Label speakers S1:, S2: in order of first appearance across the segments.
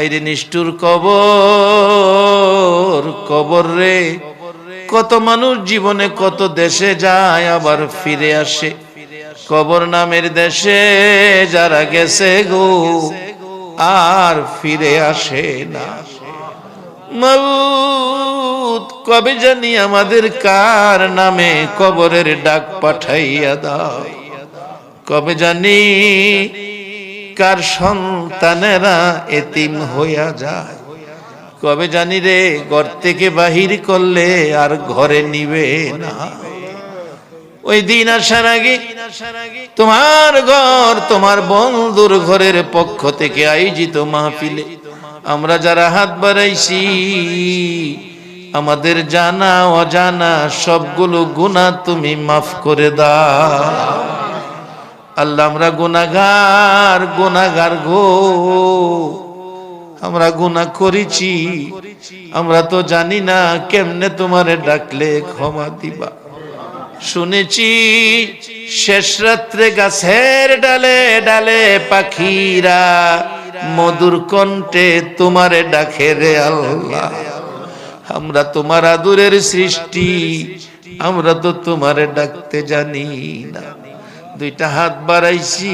S1: আইরে নিষ্ঠুর কবর, কবর রে। কত মানুষ জীবনে কত দেশে যায় আবার ফিরে আসে, কবর নামের দেশে যারা গেছে গো আর ফিরে আসে না। মাউত কবে জানি আমাদের কার নামে কবরের ডাক পাঠাইয়া দাও, কবে জানি কার সন্তানেরা এতিম হইয়া যায়, কবে জানি রে ঘর থেকে বাহির করলে আর ঘরে নিবে না। ওই দিন আসার আগে তোমার ঘর, তোমার বন্ধুর ঘরের পক্ষ থেকে আয়োজিত মাহফিলে আমরা যারা হাত বাড়াইছি, আমাদের জানা অজানা সবগুলো গুনাহ তুমি মাফ করে দাও। আল্লাহ, আমরা গুনাহগার, গুনাহগার গো, আমরা গুনাহ করেছি, আমরা তো জানি না কেমনে তোমারে ডাকলে ক্ষমা দিবা। শুনেছি শেষ রাত্রে গাছের ডালে ডালে পাখিরা মধুর কণ্ঠে তোমারে ডাকে রে আল্লাহ। আমরা তোমার আদরের সৃষ্টি, আমরা তো তোমারে ডাকতে জানি না। দুইটা হাত বাড়াইছি,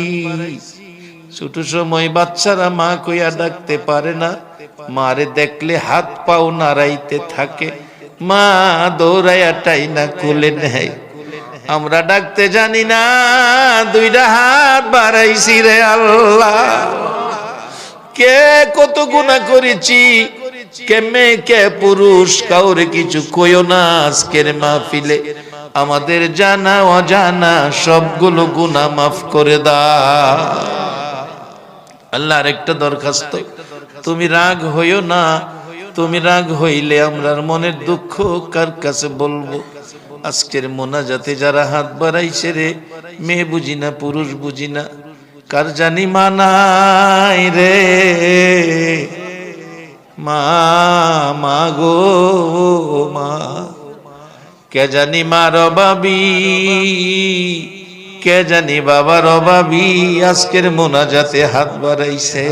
S1: ছোট সময় বাচ্চারা মা কইয়া ডাকতে পারে না, মারে দেখলে হাত পাও নাড়াইতে থাকে, মা দৌড়াইয়া টাইনা কোলে নেয়। আমরা ডাকতে জানি না, দুইটা হাত বাড়াইছি রে আল্লাহ। কে কত গুনাহ করেছি, কে মেয়ে কে পুরুষ, কাউরে কিছু কইও না আজকের মাহফিলে। আমাদের জানা অজানা সবগুলো গুনাহ মাফ করে দাও। আল্লাহর একটা দরখাস্ত, তুমি রাগ হইও না। তুমি রাগ হইলে আমরার মনের দুঃখ কার কাছে বলবো? আজকের মোনাজাতে যারা হাত বাড়াইছে রে, মেয়ে বুঝি না পুরুষ বুঝি না, কার জানি মানাই রে মা, মা গো মা, কে জানি মার অভাবী, কে জানি বাবার অভাবী আজকের মোনাজাতে হাত বাড়াইছে।